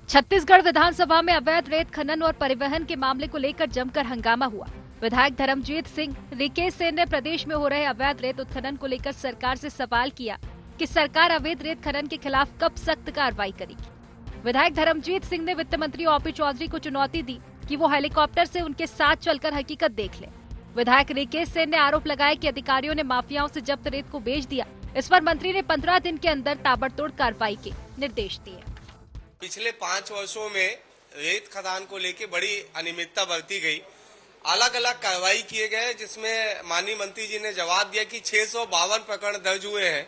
छत्तीसगढ़ विधानसभा में अवैध रेत खनन और परिवहन के मामले को लेकर जमकर हंगामा हुआ। विधायक धर्मजीत सिंह रिकेश सेन ने प्रदेश में हो रहे अवैध रेत उत्खनन को लेकर सरकार से सवाल किया कि सरकार अवैध रेत खनन के खिलाफ कब सख्त कार्रवाई करेगी। विधायक धर्मजीत सिंह ने वित्त मंत्री ओपी चौधरी को चुनौती दी कि वो हेलीकॉप्टर से उनके साथ चलकर हकीकत देख ले। विधायक रिकेश सेन ने आरोप लगाया कि अधिकारियों ने माफियाओं से जब्त रेत को बेच दिया। इस पर मंत्री ने 15 दिन के अंदर ताबड़तोड़ कार्रवाई के निर्देश दिए। पिछले 5 वर्षों में रेत खदान को लेकर बड़ी अनियमितता बरती गई। अलग अलग कार्रवाई किए गए, जिसमें माननीय मंत्री जी ने जवाब दिया कि 652 प्रकरण दर्ज हुए हैं।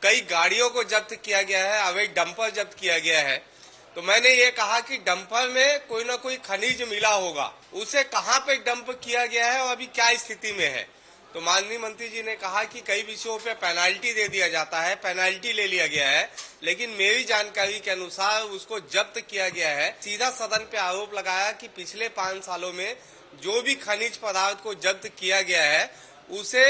कई गाड़ियों को जब्त किया गया है, अवैध डंपर जब्त किया गया है। तो मैंने ये कहा कि डंपर में कोई ना कोई खनिज मिला होगा, उसे कहाँ पे डंप किया गया है और अभी क्या स्थिति में है। तो माननीय मंत्री जी ने कहा कि कई विषयों पे पेनाल्टी दे दिया जाता है, पेनाल्टी ले लिया गया है, लेकिन मेरी जानकारी के अनुसार उसको जब्त किया गया है। सीधा सदन पे आरोप लगाया कि पिछले 5 सालों में जो भी खनिज पदार्थ को जब्त किया गया है उसे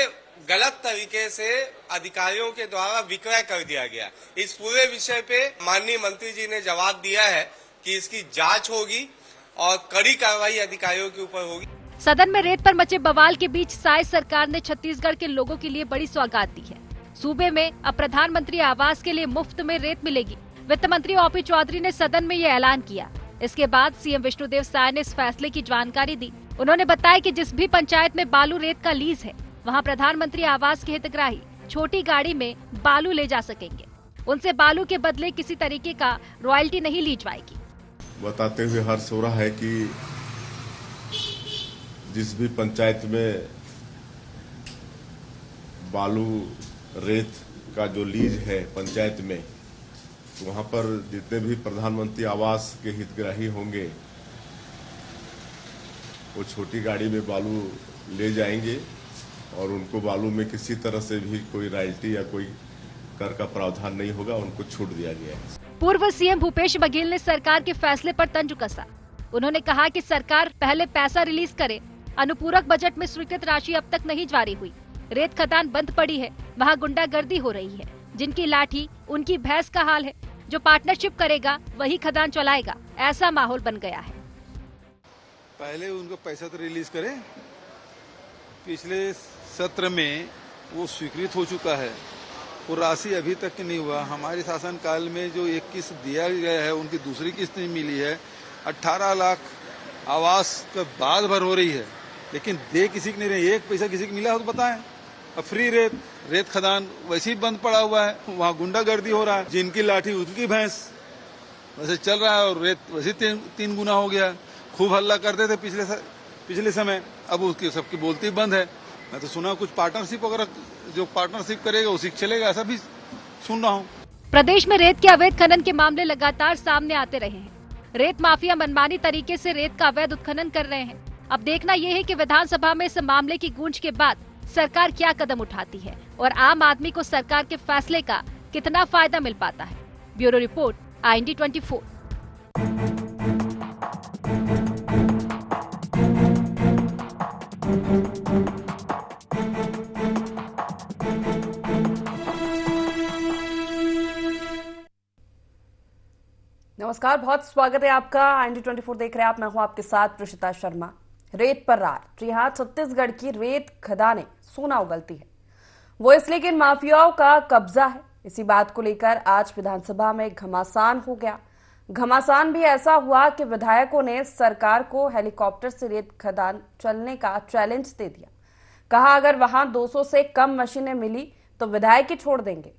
गलत तरीके से अधिकारियों के द्वारा विक्रय कर दिया गया। इस पूरे विषय पे माननीय मंत्री जी ने जवाब दिया है कि इसकी जांच होगी और कड़ी कार्रवाई अधिकारियों के ऊपर होगी। सदन में रेत पर मचे बवाल के बीच साय सरकार ने छत्तीसगढ़ के लोगों के लिए बड़ी सौगात दी है। सूबे में अब प्रधानमंत्री आवास के लिए मुफ्त में रेत मिलेगी। वित्त मंत्री ओपी चौधरी ने सदन में ये ऐलान किया। इसके बाद सीएम विष्णुदेव साय ने इस फैसले की जानकारी दी। उन्होंने बताया कि जिस भी पंचायत में बालू रेत का लीज है, वहाँ प्रधानमंत्री आवास के हितग्राही छोटी गाड़ी में बालू ले जा सकेंगे। उनसे बालू के बदले किसी तरीके का रॉयल्टी नहीं ली जाएगी। बताते हुए हर्ष हो रहा है कि जिस भी पंचायत में बालू रेत का जो लीज है पंचायत में, तो वहां पर जितने भी प्रधानमंत्री आवास के हितग्राही होंगे वो छोटी गाड़ी में बालू ले जाएंगे और उनको बालू में किसी तरह से भी कोई रॉयल्टी या कोई कर का प्रावधान नहीं होगा, उनको छूट दिया गया है। पूर्व सीएम भूपेश बघेल ने सरकार के फैसले पर तंज कसा। उन्होंने कहा कि सरकार पहले पैसा रिलीज करे। अनुपूरक बजट में स्वीकृत राशि अब तक नहीं जारी हुई। रेत खदान बंद पड़ी है, वहाँ गुंडागर्दी हो रही है। जिनकी लाठी उनकी भैंस का हाल है। जो पार्टनरशिप करेगा वही खदान चलाएगा, ऐसा माहौल बन गया है। पहले उनको पैसा तो रिलीज करें। पिछले सत्र में वो स्वीकृत हो चुका है, वो राशि अभी तक नहीं हुआ। हमारे शासन काल में जो 1 किस्त दिया गया है, उनकी दूसरी किस्त नहीं मिली है। 18 लाख आवास का बाद भर हो रही है, लेकिन दे किसी को नहीं रही। 1 पैसा किसी को मिला हो तो बताएं। अब फ्री रेत खदान वैसे ही बंद पड़ा हुआ है, वहाँ गुंडागर्दी हो रहा है। जिनकी लाठी उनकी भैंस वैसे चल रहा है और रेत वैसे 3 गुना हो गया। खूब हल्ला करते थे पिछले समय, अब उसकी सबकी बोलती बंद है। मैं तो सुना कुछ पार्टनरशिप वगैरह, जो पार्टनरशिप करेगा उसी चलेगा, ऐसा भी सुन रहा हूँ। प्रदेश में रेत के अवैध खनन के मामले लगातार सामने आते रहे हैं। रेत माफिया मनमानी तरीके से रेत का अवैध उत्खनन कर रहे हैं। अब देखना यह है कि विधानसभा में इस मामले की गूंज के बाद सरकार क्या कदम उठाती है और आम आदमी को सरकार के फैसले का कितना फायदा मिल पाता है। Bureau report, IND 24। नमस्कार, बहुत स्वागत है आपका। IND 24 देख रहे हैं आप। मैं हूं आपके साथ प्रशिता शर्मा। रेत पर रार। जी हां, छत्तीसगढ़ की रेत खदानें सोना उगलती है, वो इसलिए कि इन माफियाओं का कब्जा है। इसी बात को लेकर आज विधानसभा में घमासान हो गया। घमासान भी ऐसा हुआ कि विधायकों ने सरकार को हेलीकॉप्टर से रेत खदान चलने का चैलेंज दे दिया। कहा अगर वहां 200 से कम मशीनें मिली तो विधायक ही छोड़ देंगे।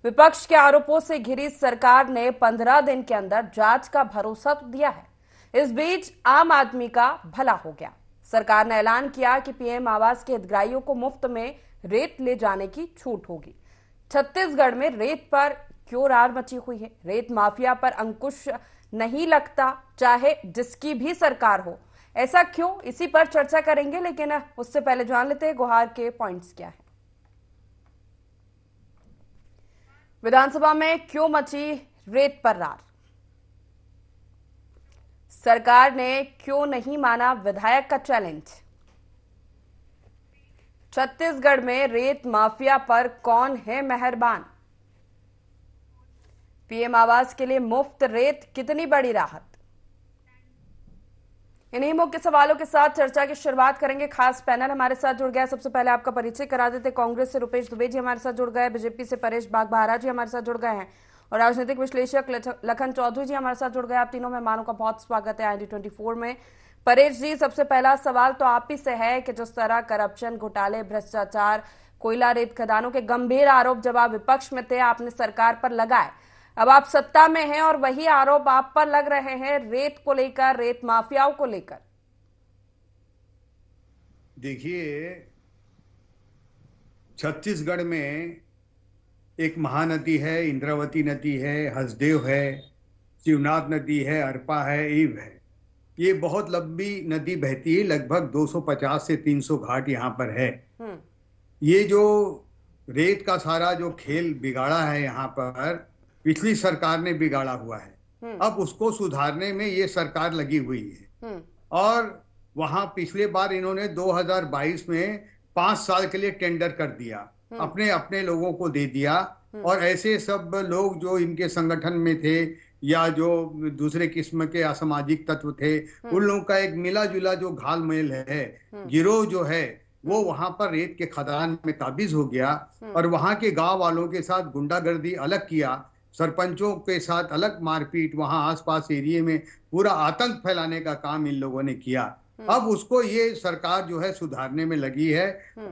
विपक्ष के आरोपों से घिरी सरकार ने 15 दिन के अंदर जांच का भरोसा तो दिया है। इस बीच आम आदमी का भला हो गया। सरकार ने ऐलान किया कि पीएम आवास के हितग्राहियों को मुफ्त में रेत ले जाने की छूट होगी। छत्तीसगढ़ में रेत पर क्यों रार मची हुई है? रेत माफिया पर अंकुश नहीं लगता, चाहे जिसकी भी सरकार हो। ऐसा क्यों? इसी पर चर्चा करेंगे, लेकिन उससे पहले जान लेते हैं गुहार के पॉइंट्स क्या है। विधानसभा में क्यों मची रेत पर रार? सरकार ने क्यों नहीं माना विधायक का चैलेंज? छत्तीसगढ़ में रेत माफिया पर कौन है मेहरबान? पीएम आवास के लिए मुफ्त रेत कितनी बड़ी राहत? इन्हीं मुख्य सवालों के साथ चर्चा की शुरुआत करेंगे। खास पैनल हमारे साथ जुड़ गया है। सबसे पहले आपका परिचय करा देते। कांग्रेस से रुपेश दुबे जी हमारे साथ जुड़ गए, बीजेपी से परेश बागबाहरा जी हमारे साथ जुड़ गए हैं और राजनीतिक विश्लेषक लखन चौधरी जी हमारे साथ जुड़ गए। आप तीनों मेहमानों का बहुत स्वागत है ID24 में। परेश जी, सबसे पहला सवाल तो आप ही से है कि जिस तरह करप्शन, घोटाले, भ्रष्टाचार, कोयला रेत खदानों के गंभीर आरोप जब आप विपक्ष में थे आपने सरकार पर लगाए, अब आप सत्ता में हैं और वही आरोप आप पर लग रहे हैं रेत को लेकर, रेत माफियाओं को लेकर। देखिए, छत्तीसगढ़ में एक महानदी है, इंद्रावती नदी है, हसदेव है, शिवनाथ नदी है, अरपा है, ईव है। ये बहुत लंबी नदी बहती है, लगभग 250 से 300 घाट यहाँ पर है। ये जो रेत का सारा जो खेल बिगाड़ा है यहाँ पर, पिछली सरकार ने बिगाड़ा हुआ है। अब उसको सुधारने में ये सरकार लगी हुई है। और वहां पिछले बार इन्होंने 2022 में 5 साल के लिए टेंडर कर दिया, अपने अपने लोगों को दे दिया। और ऐसे सब लोग जो इनके संगठन में थे या जो दूसरे किस्म के असामाजिक तत्व थे, उन लोगों का एक मिला जुला जो घालमेल है, गिरोह जो है, वो वहां पर रेत के खदान में काबिज हो गया। और वहां के गांव वालों के साथ गुंडागर्दी अलग किया, सरपंचों के साथ अलग मारपीट, वहां आसपास एरिया में पूरा आतंक फैलाने का काम इन लोगों ने किया। अब उसको ये सरकार जो है सुधारने में लगी है।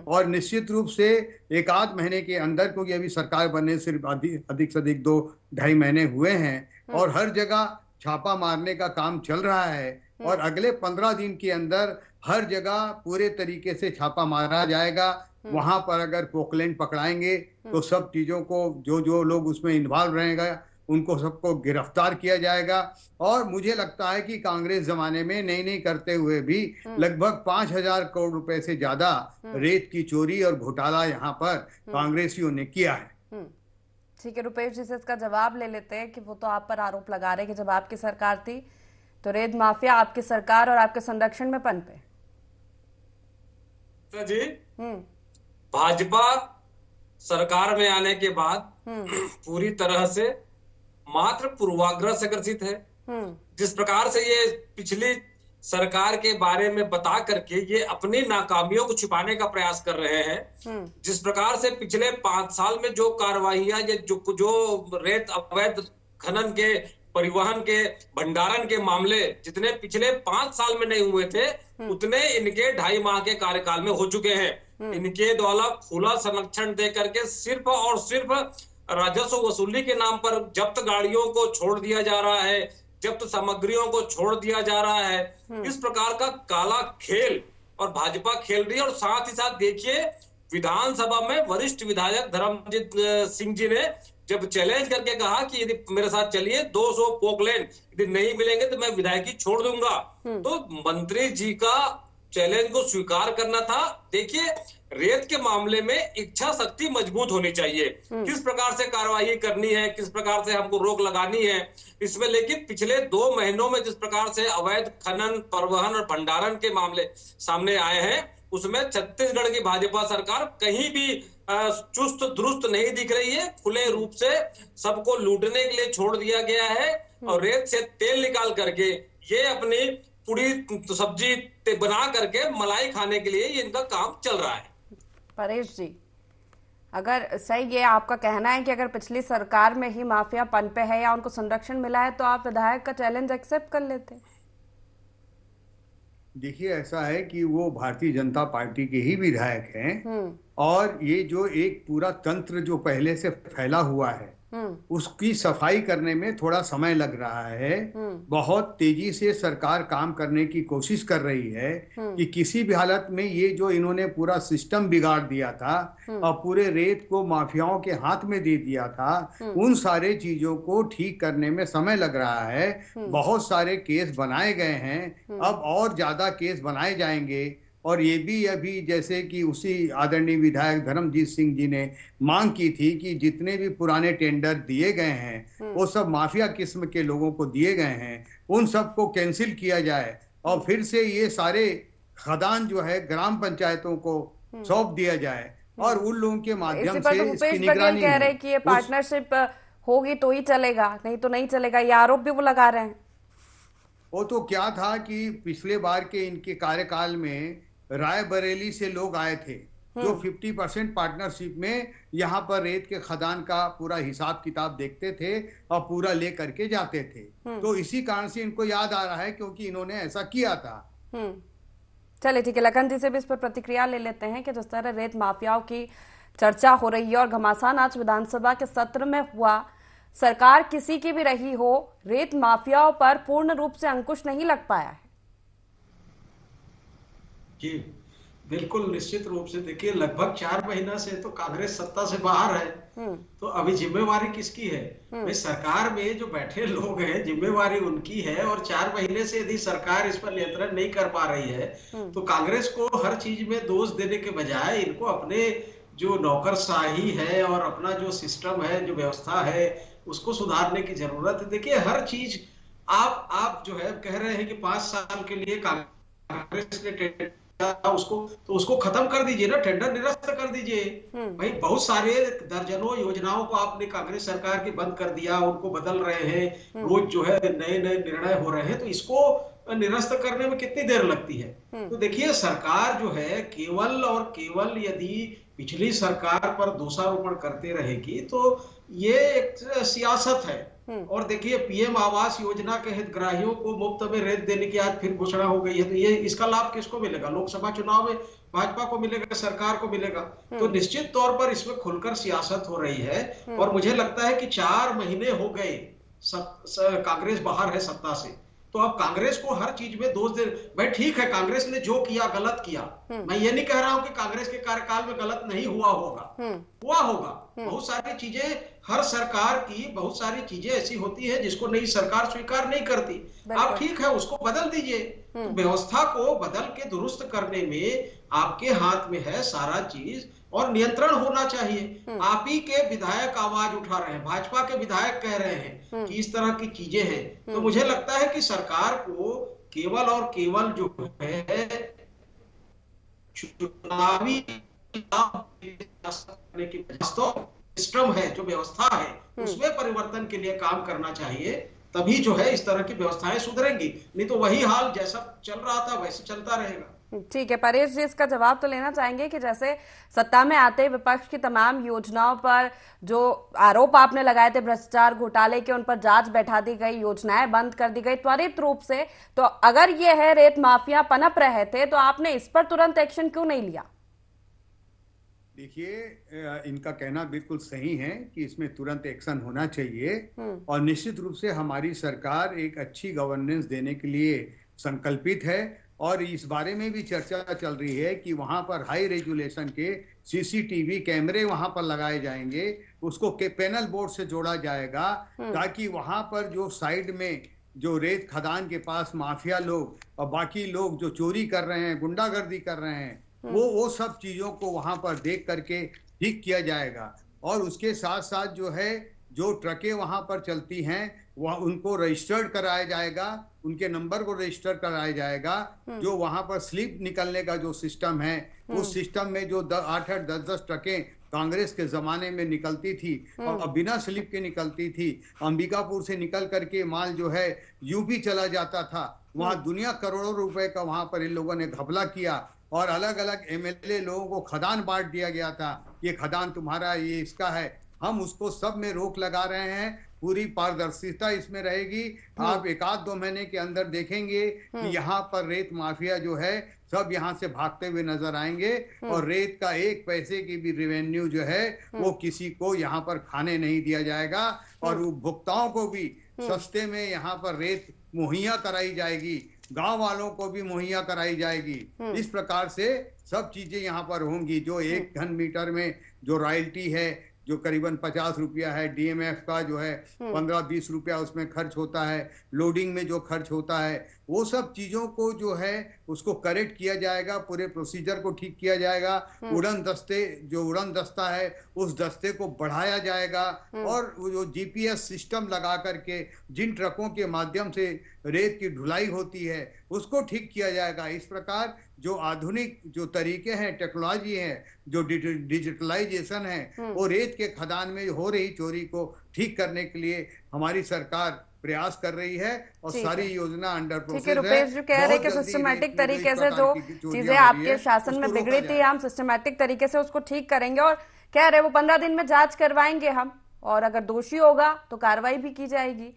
और निश्चित रूप से 1-8 महीने के अंदर, क्योंकि अभी सरकार बनने सिर्फ अधिक से अधिक 2-2.5 महीने हुए हैं, और हर जगह छापा मारने का काम चल रहा है। और अगले 15 दिन के अंदर हर जगह पूरे तरीके से छापा मारा जाएगा। वहां पर अगर पोकलैंड पकड़ाएंगे तो सब चीजों को, जो जो लोग उसमें इन्वॉल्व रहेगा, उनको सबको गिरफ्तार किया जाएगा। और मुझे लगता है कि कांग्रेस जमाने में नहीं करते हुए भी लगभग 5,000 करोड़ रुपए से ज्यादा रेत की चोरी और घोटाला यहाँ पर कांग्रेसियों ने किया है। ठीक है, रुपेश जी से इसका जवाब ले लेते हैं कि वो तो आप पर आरोप लगा रहे हैं कि जब आपकी सरकार थी तो रेत माफिया आपकी सरकार और आपके संरक्षण में पनपे। तो जी, भाजपा सरकार में आने के बाद पूरी तरह से मात्र पूर्वाग्रह से ग्रसित है। जिस प्रकार से ये पिछली सरकार के बारे में बता करके ये अपनी नाकामियों को छिपाने का प्रयास कर रहे हैं, जिस प्रकार से पिछले 5 साल में जो कार्रवाइयां, ये जो रेत अवैध खनन के, परिवहन के, भंडारण के मामले जितने पिछले 5 साल में नहीं हुए थे, उतने इनके 2.5 माह के कार्यकाल में हो चुके हैं। इनके द्वारा खुला संरक्षण दे करके सिर्फ और सिर्फ राजस्व वसूली के नाम पर जब्त गाड़ियों को छोड़ दिया जा रहा है, जब्त सामग्रियों को छोड़ दिया जा रहा है। इस प्रकार का काला खेल और भाजपा खेल रही है। और साथ ही साथ देखिए, विधानसभा में वरिष्ठ विधायक धर्मजीत सिंह जी ने जब चैलेंज करके कहा कि यदि मेरे साथ चलिए 200 पोकलैंड यदि नहीं मिलेंगे तो मैं विधायकी छोड़ दूंगा, तो मंत्री जी का चैलेंज को स्वीकार करना था। देखिए, रेत के मामले में इच्छा शक्ति मजबूत होनी चाहिए, किस प्रकार से कार्रवाई करनी है, किस प्रकार से हमको रोक लगानी है इसमें। लेकिन पिछले 2 महीनों में जिस प्रकार से अवैध खनन, परिवहन और भंडारण के मामले सामने आए हैं, उसमें छत्तीसगढ़ की भाजपा सरकार कहीं भी चुस्त दुरुस्त नहीं दिख रही है। खुले रूप से सबको लूटने के लिए छोड़ दिया गया है और रेत से तेल निकाल करके ये अपनी पूरी सब्जी बना करके मलाई खाने के लिए ये इनका काम चल रहा है। परेश जी, अगर सही ये आपका कहना है कि अगर पिछली सरकार में ही माफिया पनपे है या उनको संरक्षण मिला है, तो आप विधायक का चैलेंज एक्सेप्ट कर लेते? देखिए, ऐसा है कि वो भारतीय जनता पार्टी के ही विधायक हैं और ये जो एक पूरा तंत्र जो पहले से फैला हुआ है उसकी सफाई करने में थोड़ा समय लग रहा है। बहुत तेजी से सरकार काम करने की कोशिश कर रही है कि किसी भी हालत में ये जो इन्होंने पूरा सिस्टम बिगाड़ दिया था और पूरे रेत को माफियाओं के हाथ में दे दिया था, उन सारे चीजों को ठीक करने में समय लग रहा है। बहुत सारे केस बनाए गए हैं, अब और ज्यादा केस बनाए जाएंगे। और ये भी अभी जैसे कि उसी आदरणीय विधायक धर्मजीत सिंह जी ने मांग की थी कि जितने भी पुराने टेंडर दिए गए हैं वो सब माफिया किस्म के लोगों को दिए गए हैं, उन सबको कैंसिल किया जाए और फिर से ये सारे खदान जो है ग्राम पंचायतों को सौंप दिया जाए और उन लोगों के माध्यम इसी पर से तो इसकी भूपेश बघेल निगरानी कह रहे हैं कि ये पार्टनरशिप होगी तो ही चलेगा, नहीं तो नहीं चलेगा, ये आरोप भी वो लगा रहे हैं। वो तो क्या था कि पिछले बार के इनके कार्यकाल में रायबरेली से लोग आए थे जो 50% पार्टनरशिप में यहाँ पर रेत के खदान का पूरा हिसाब किताब देखते थे और पूरा ले करके जाते थे। तो इसी कारण से इनको याद आ रहा है क्योंकि इन्होंने ऐसा किया था। चलिए ठीक है, लखन जी से भी इस पर प्रतिक्रिया ले लेते हैं कि जिस तरह रेत माफियाओं की चर्चा हो रही है और घमासान आज विधानसभा के सत्र में हुआ, सरकार किसी की भी रही हो, रेत माफियाओं पर पूर्ण रूप से अंकुश नहीं लग पाया है। जी बिल्कुल, निश्चित रूप से देखिए, लगभग 4 महीना से तो कांग्रेस सत्ता से बाहर है, तो अभी जिम्मेवारी किसकी है? भाई सरकार में जो बैठे लोग हैं, जिम्मेवारी उनकी है और 4 महीने से यदि सरकार इस पर नियंत्रण नहीं कर पा रही है तो कांग्रेस को हर चीज में दोष देने के बजाय इनको अपने जो नौकरशाही है और अपना जो सिस्टम है, जो व्यवस्था है, उसको सुधारने की जरूरत है। देखिए हर चीज आप जो है कह रहे हैं कि 5 साल के लिए कांग्रेस ने उसको खत्म कर दीजिए ना, टेंडर निरस्त कर दीजिए। भाई बहुत सारे दर्जनों योजनाओं को आपने कांग्रेस सरकार की बंद कर दिया, उनको बदल रहे हैं, रोज जो है नए नए निर्णय हो रहे हैं, तो इसको निरस्त करने में कितनी देर लगती है? तो देखिए सरकार जो है केवल और केवल यदि पिछली सरकार पर दोषारोपण करते रहेगी तो ये एक सियासत है। और देखिए पीएम आवास योजना के हितग्राहियों को मुफ्त में रेत देने की आज फिर घोषणा हो गई है, तो ये इसका लाभ किसको मिलेगा? लोकसभा चुनाव में भाजपा को मिलेगा, सरकार को मिलेगा। तो निश्चित तौर पर इसमें खुलकर सियासत हो रही है और मुझे लगता है कि 4 महीने हो गए कांग्रेस बाहर है सत्ता से, तो अब कांग्रेस को हर चीज में दोष दे। भाई ठीक है, कांग्रेस ने जो किया गलत किया, मैं ये नहीं कह रहा हूं कि कांग्रेस के कार्यकाल में गलत नहीं हुआ होगा, हुआ होगा। बहुत सारी चीजें, हर सरकार की बहुत सारी चीजें ऐसी होती है जिसको नई सरकार स्वीकार नहीं करती। आप ठीक है उसको बदल दीजिए, तो व्यवस्था को बदल के दुरुस्त करने में आपके हाथ में है सारा चीज और नियंत्रण होना चाहिए। आप ही के विधायक आवाज उठा रहे हैं, भाजपा के विधायक कह रहे हैं कि इस तरह की चीजें हैं, तो मुझे लगता है कि सरकार को केवल और केवल जो है चुनावी सिस्टम है, जो व्यवस्था है उसमें परिवर्तन के लिए काम करना चाहिए, तभी जो है इस तरह की व्यवस्थाएं सुधरेंगी, नहीं तो वही हाल जैसा चल रहा था वैसे चलता रहेगा। ठीक है, परेश जी इसका जवाब तो लेना चाहेंगे कि जैसे सत्ता में आते विपक्ष की तमाम योजनाओं पर जो आरोप आपने लगाए थे भ्रष्टाचार घोटाले के, उन पर जांच बैठा दी गई, योजनाएं बंद कर दी गई त्वरित रूप से, तो अगर ये है रेत माफिया पनप रहे थे तो आपने इस पर तुरंत एक्शन क्यों नहीं लिया? देखिए इनका कहना बिल्कुल सही है कि इसमें तुरंत एक्शन होना चाहिए और निश्चित रूप से हमारी सरकार एक अच्छी गवर्नेंस देने के लिए संकल्पित है और इस बारे में भी चर्चा चल रही है कि वहां पर हाई रेजुलेशन के सीसीटीवी कैमरे वहां पर लगाए जाएंगे, उसको पैनल बोर्ड से जोड़ा जाएगा ताकि वहां पर जो साइड में जो रेत खदान के पास माफिया लोग और बाकी लोग जो चोरी कर रहे हैं, गुंडागर्दी कर रहे हैं, वो सब चीजों को वहां पर देख करके ठीक किया जाएगा। और उसके साथ साथ जो है जो ट्रकें वहां पर चलती हैं वह उनको रजिस्टर्ड कराया जाएगा, उनके नंबर को रजिस्टर कराया जाएगा। जो वहां पर स्लिप निकलने का जो सिस्टम है उस सिस्टम में जो 8-8, 10-10 ट्रकें कांग्रेस के जमाने में निकलती थी और बिना स्लिप के निकलती थी, अंबिकापुर से निकल करके माल जो है यूपी चला जाता था, वहां दुनिया करोड़ों रुपए का वहां पर इन लोगों ने घपला किया और अलग अलग एमएलए लोगों को खदान बांट दिया गया था, ये खदान तुम्हारा, ये इसका है। हम उसको सब में रोक लगा रहे हैं, पूरी पारदर्शिता इसमें रहेगी। आप 1-2 महीने के अंदर देखेंगे कि यहाँ पर रेत माफिया जो है सब यहाँ से भागते हुए नजर आएंगे और रेत का 1 पैसे की भी रेवेन्यू जो है वो किसी को यहाँ पर खाने नहीं दिया जाएगा और उपभोक्ताओं को भी सस्ते में यहाँ पर रेत मुहैया कराई जाएगी, गांव वालों को भी मुहैया कराई जाएगी। इस प्रकार से सब चीजें यहाँ पर होंगी। जो 1 घन मीटर में जो रॉयल्टी है जो करीबन 50 रुपया है, डीएमएफ का जो है 15-20 रुपया उसमें खर्च होता है, लोडिंग में जो खर्च होता है, वो सब चीजों को जो है उसको करेक्ट किया जाएगा, पूरे प्रोसीजर को ठीक किया जाएगा। उड़न दस्ता है उस दस्ते को बढ़ाया जाएगा और जो जीपीएस सिस्टम लगा करके जिन ट्रकों के माध्यम से रेत की ढुलाई होती है उसको ठीक किया जाएगा। इस प्रकार जो आधुनिक जो तरीके हैं, टेक्नोलॉजी है, जो डिजिटलाइजेशन है, वो रेत के खदान में हो रही चोरी को ठीक करने के लिए हमारी सरकार प्रयास कर रही है और सारी योजना अंडर प्रोसेस है। रुपेश जी कह रहे हैं कि सिस्टमेटिक तरीके से जो चीजें आपके शासन में बिगड़ी थी हम सिस्टमेटिक तरीके से उसको ठीक करेंगे, और कह रहे वो 15 दिन में जांच करवाएंगे हम, और अगर दोषी होगा तो कार्रवाई भी की जाएगी।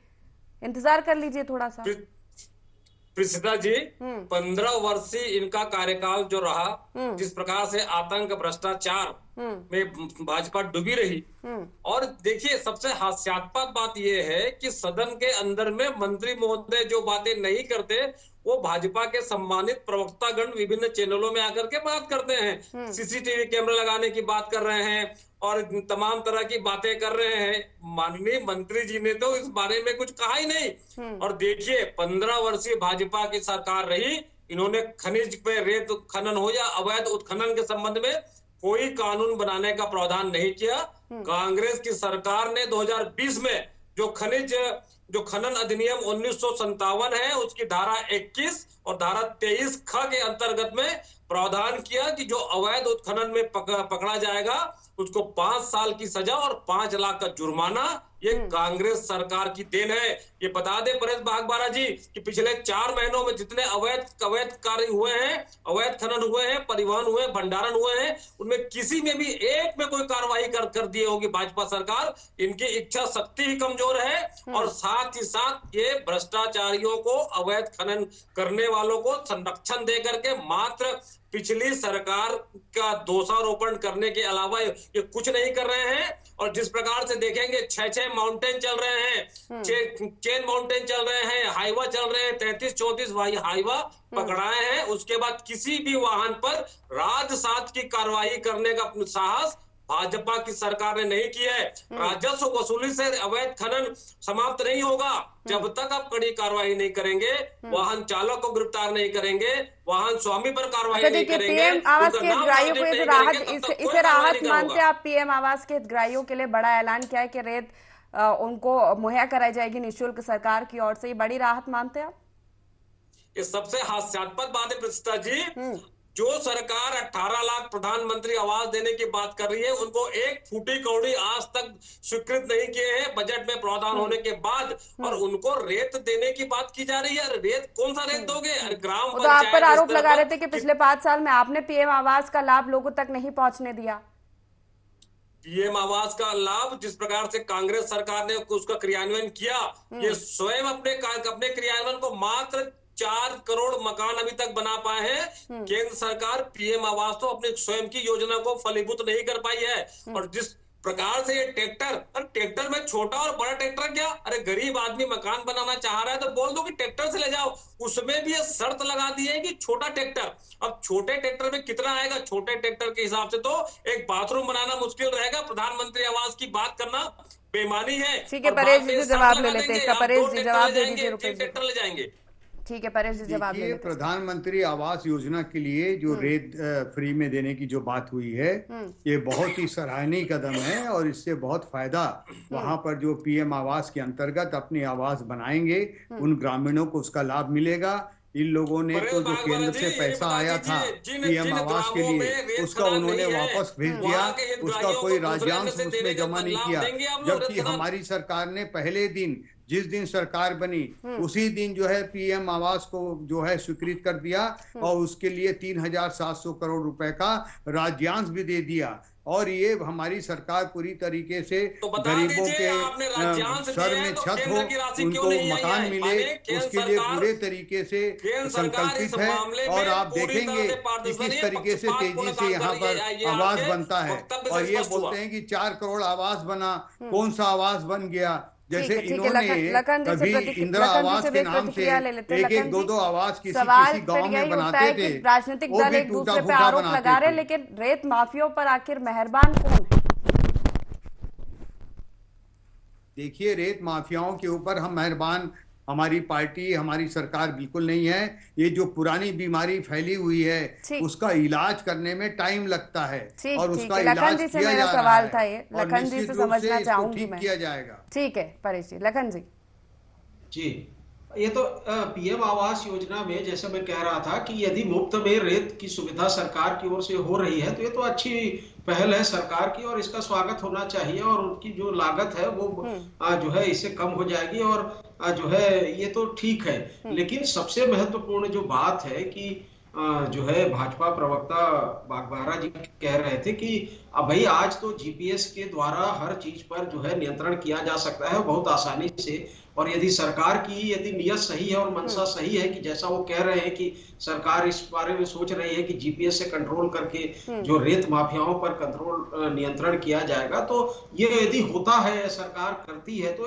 इंतजार कर लीजिए थोड़ा सा। प्रिसिता जी, 15 वर्षीय इनका कार्यकाल जो रहा, जिस प्रकार से आतंक भ्रष्टाचार में भाजपा डूबी रही, और देखिए सबसे हास्यास्पद बात यह है कि सदन के अंदर में मंत्री महोदय जो बातें नहीं करते वो भाजपा के सम्मानित प्रवक्तागण विभिन्न चैनलों में आकर के बात करते हैं, सीसीटीवी कैमरा लगाने की बात कर रहे हैं और तमाम तरह की बातें कर रहे हैं। माननीय मंत्री जी ने तो इस बारे में कुछ कहा ही नहीं। और देखिए 15 वर्षीय भाजपा की सरकार रही, इन्होंने खनिज पे रेत खनन हो या अवैध उत्खनन के संबंध में कोई कानून बनाने का प्रावधान नहीं किया। कांग्रेस की सरकार ने 2020 में जो खनन अधिनियम 1957 है उसकी धारा 21 और धारा 23 ख के अंतर्गत में प्रावधान किया कि जो अवैध उत्खनन में पकड़ा जाएगा उसको 5 साल की सजा और 5 लाख का जुर्माना। ये कांग्रेस सरकार की देन है। ये बता दे परेश बागबारा जी कि पिछले 4 महीनों में जितने अवैध कार्य हुए हैं, अवैध खनन हुए हैं, परिवहन हुए, भंडारण हुए हैं, उनमें किसी में भी एक में कोई कार्रवाई कर दी होगी भाजपा सरकार। इनकी इच्छा शक्ति ही कमजोर है और साथ ही साथ ये भ्रष्टाचारियों को, अवैध खनन करने वालों को संरक्षण दे करके मात्र पिछली सरकार का दोषारोपण करने के अलावा ये कुछ नहीं कर रहे हैं। और जिस प्रकार से देखेंगे 6 माउंटेन चल रहे हैं, चेन माउंटेन चल रहे हैं, हाईवा चल रहे हैं, 33-34 हाईवा पकड़ाए हैं। उसके बाद किसी भी वाहन पर राजसात की कार्रवाई करने का साहस भाजपा की सरकार ने नहीं किया है। राजस्व वसूली से अवैध खनन समाप्त नहीं होगा जब तक आप कड़ी कार्रवाई नहीं करेंगे, वाहन चालक को गिरफ्तार नहीं करेंगे, वाहन स्वामी पर कार्रवाई नहीं करेंगे। पीएम आवास के हितग्राहियों को इसे राहत मानते आप? पीएम आवास के हितग्राहियों के लिए बड़ा ऐलान किया है कि रेत उनको मुहैया कराई जाएगी निःशुल्क सरकार की ओर से, ये बड़ी राहत मानते हैं आप? ये सबसे हास्यास्पद बात है प्रतिष्ठा जी। जो सरकार 18 लाख प्रधानमंत्री आवास देने की बात कर रही है, उनको एक फूटी कौड़ी आज तक स्वीकृत नहीं किए हैं बजट में प्रावधान होने के बाद, और उनको रेत देने की बात की जा रही है। रेत कौन सा रेत दोगे? ग्राम तो आप पर आरोप लगा रहे थे कि पिछले 5 साल में आपने पीएम आवास का लाभ लोगों तक नहीं पहुंचने दिया। पीएम आवास का लाभ जिस प्रकार से कांग्रेस सरकार ने उसका क्रियान्वयन किया, ये स्वयं अपने क्रियान्वयन को मात्र 4 करोड़ मकान अभी तक बना पाए हैं। केंद्र सरकार पीएम आवास तो अपनी स्वयं की योजना को फलीभूत नहीं कर पाई है। और जिस प्रकार से ये ट्रैक्टर में छोटा और बड़ा ट्रैक्टर क्या, अरे गरीब आदमी मकान बनाना चाह रहा है तो बोल दो कि ट्रैक्टर से ले जाओ। उसमें भी ये शर्त लगा दी है कि छोटा ट्रैक्टर। अब छोटे ट्रैक्टर में कितना आएगा? छोटे ट्रैक्टर के हिसाब से तो एक बाथरूम बनाना मुश्किल रहेगा। प्रधानमंत्री आवास की बात करना बेईमानी है। ठीक है परेश जी से जवाब ले लेते हैं इसका। परेश जी जवाब दे दीजिए। ट्रैक्टर ले जाएंगे। ठीक है परेश जी जवाब ले लेते हैं। प्रधानमंत्री आवास योजना के लिए जो रेत फ्री में देने की जो बात हुई है, ये बहुत ही सराहनीय कदम है और इससे बहुत फायदा वहां पर जो पीएम आवास के अंतर्गत अपने आवास बनाएंगे उन ग्रामीणों को उसका लाभ मिलेगा। इन लोगों ने तो जो केंद्र से पैसा आया था पीएम आवास के लिए, उसका उन्होंने वापस भेज दिया, उसका कोई राज्यांश उसमें जमा नहीं किया। जबकि हमारी सरकार ने पहले दिन, जिस दिन सरकार बनी उसी दिन जो है पीएम आवास को जो है स्वीकृत कर दिया और उसके लिए 3700 करोड़ रुपए का राज्यांश भी दे दिया। और ये हमारी सरकार पूरी तरीके से गरीबों के सर में छत हो, उनको मकान मिले, उसके लिए पूरे तरीके से संकल्पित है। और आप देखेंगे कि किस तरीके से तेजी से यहाँ पर आवास बनता है। और ये बोलते हैं कि 4 करोड़ आवास बना, कौन सा आवास बन गया? जैसे इन्होंने कभी इंदिरा आवास के नाम से 1-1, 2-2 आवास किसी गांव में बनाते थे। राजनीतिक दल एक दूसरे पे आरोप लगा रहे, लेकिन रेत माफियाओं पर आखिर मेहरबान कौन है? देखिए, रेत माफियाओं के ऊपर हम मेहरबान, हमारी पार्टी, हमारी सरकार बिल्कुल नहीं है। ये जो पुरानी बीमारी फैली हुई है उसका इलाज करने में टाइम लगता है और उसका इलाज किया जा रहा है। था ये लखन जी से समझना चाहूंगी मैं। किया जाएगा। ठीक है परेश जी। लखन जी। जी, ये तो पीएम आवास योजना में जैसे मैं कह रहा था कि यदि मुफ्त में रेत की सुविधा सरकार की ओर से हो रही है तो ये तो अच्छी पहल है सरकार की और इसका स्वागत होना चाहिए और उनकी जो लागत है वो जो है इससे कम हो जाएगी और जो है ये तो ठीक है। लेकिन सबसे महत्वपूर्ण जो बात है कि जो है भाजपा प्रवक्ता बागबाहरा जी कह रहे थे कि अब भाई आज तो जीपीएस के द्वारा हर चीज पर जो है नियंत्रण किया जा सकता है बहुत आसानी से। और यदि सरकार की यदि नियत सही है और मंशा सही है कि जैसा वो कह रहे हैं कि सरकार इस बारे में सोच रही है कि जीपीएस से कंट्रोल करके जो रेत माफियाओं पर कंट्रोल नियंत्रण किया जाएगा, तो ये यदि होता है सरकार करती है तो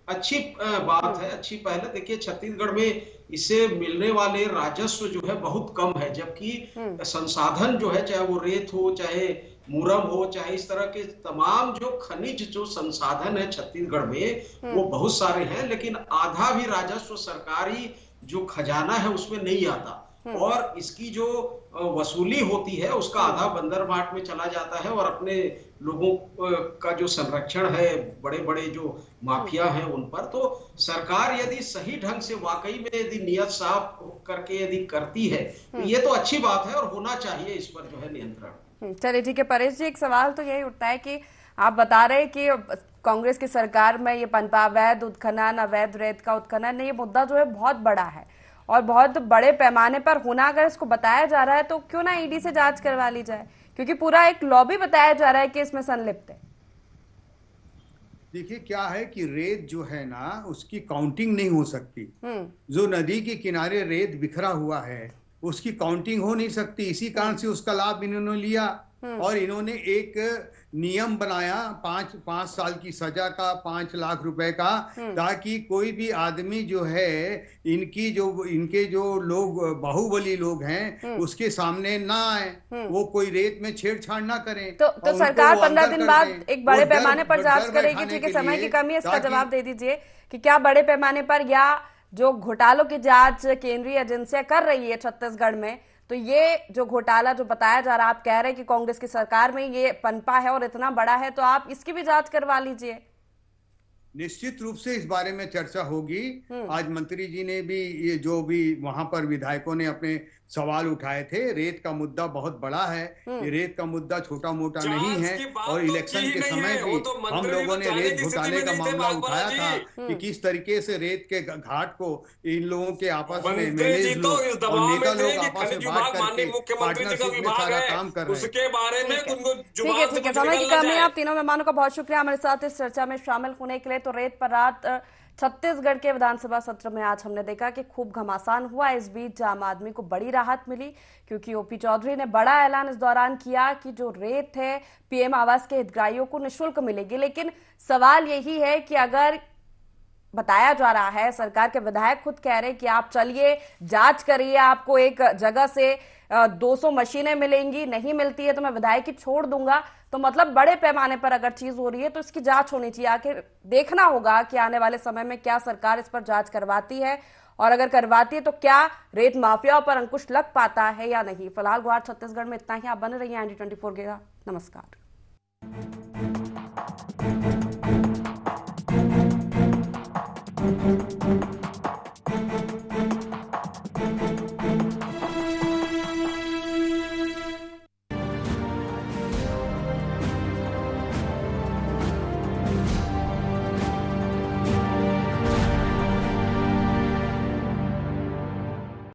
अच्छी बात है, अच्छी पहल है। देखिए छत्तीसगढ़ में इससे मिलने वाले राजस्व जो है बहुत कम है, जबकि संसाधन जो है चाहे वो रेत हो चाहे मुरम हो चाहे इस तरह के तमाम जो खनिज जो संसाधन है छत्तीसगढ़ में वो बहुत सारे हैं, लेकिन आधा भी राजस्व सरकारी जो खजाना है उसमें नहीं आता और इसकी जो वसूली होती है उसका आधा बंदरबाट में चला जाता है और अपने लोगों का जो संरक्षण है बड़े बड़े जो माफिया हैं उन पर। तो सरकार यदि सही ढंग से वाकई में यदि नियत साफ करके यदि करती है तो ये तो अच्छी बात है और होना चाहिए इस पर जो है नियंत्रण। चलिए ठीक है परेश जी, एक सवाल तो यही उठता है कि आप बता रहे हैं कि कांग्रेस की सरकार में ये पनपा अवैध उत्खनन अवैध रेत का उत्खनन ये मुद्दा जो है बहुत बड़ा है और बहुत बड़े पैमाने पर होना अगर इसको बताया जा रहा है तो क्यों ना ईडी से जांच करवा ली जाए, क्योंकि पूरा एक लॉबी बताया जा रहा है कि इसमें संलिप्त है। देखिए क्या है कि रेत जो है ना उसकी काउंटिंग नहीं हो सकती। जो नदी के किनारे रेत बिखरा हुआ है उसकी काउंटिंग हो नहीं सकती, इसी कारण से उसका लाभ इन्होंने लिया और इन्होंने एक नियम बनाया 5 साल की सजा का 5 लाख रुपए का, ताकि कोई भी आदमी जो है इनके जो लोग बाहुबली लोग हैं उसके सामने ना आए, वो कोई रेत में छेड़छाड़ ना करें। तो सरकार 15 दिन बाद एक बड़े पैमाने पर जांच करेगी। ठीक है, समय की कमी है, इसका जवाब दे दीजिए कि क्या बड़े पैमाने पर या जो घोटालों की जांच केंद्रीय एजेंसियां कर रही है छत्तीसगढ़ में, तो ये जो घोटाला जो बताया जा रहा है, आप कह रहे हैं कि कांग्रेस की सरकार में ये पनपा है और इतना बड़ा है, तो आप इसकी भी जांच करवा लीजिए। निश्चित रूप से इस बारे में चर्चा होगी। आज मंत्री जी ने भी ये जो भी वहां पर विधायकों ने अपने सवाल उठाए थे, रेत का मुद्दा बहुत बड़ा है, ये रेत का मुद्दा छोटा मोटा नहीं है और इलेक्शन के समय भी हम लोगों ने रेत घोटाले का मामला उठाया था कि किस तरीके से रेत के घाट को इन लोगों के आपस में एमएलए लोग और नेता लोग आपस में बात करके पार्टनरशिप में सारा काम कर रहे हैं। ठीक है, समय की कमी। आप तीनों मेहमानों का बहुत शुक्रिया हमारे साथ इस चर्चा में शामिल होने के लिए। तो रेत पर रात छत्तीसगढ़ के विधानसभा सत्र में आज हमने देखा कि खूब घमासान हुआ। इस बीच आम आदमी को बड़ी राहत मिली क्योंकि ओपी चौधरी ने बड़ा ऐलान इस दौरान किया कि जो रेत है पीएम आवास के हितग्राहियों को निःशुल्क मिलेगी। लेकिन सवाल यही है कि अगर बताया जा रहा है, सरकार के विधायक खुद कह रहे हैं कि आप चलिए जांच करिए, आपको एक जगह से 200 मशीनें मिलेंगी, नहीं मिलती है तो मैं विधायकी छोड़ दूंगा, तो मतलब बड़े पैमाने पर अगर चीज हो रही है तो इसकी जांच होनी चाहिए। आखिर देखना होगा कि आने वाले समय में क्या सरकार इस पर जांच करवाती है और अगर करवाती है तो क्या रेत माफियाओं पर अंकुश लग पाता है या नहीं। फिलहाल गुहार छत्तीसगढ़ में इतना ही। आप बने रहिए ND24 के साथ। नमस्कार।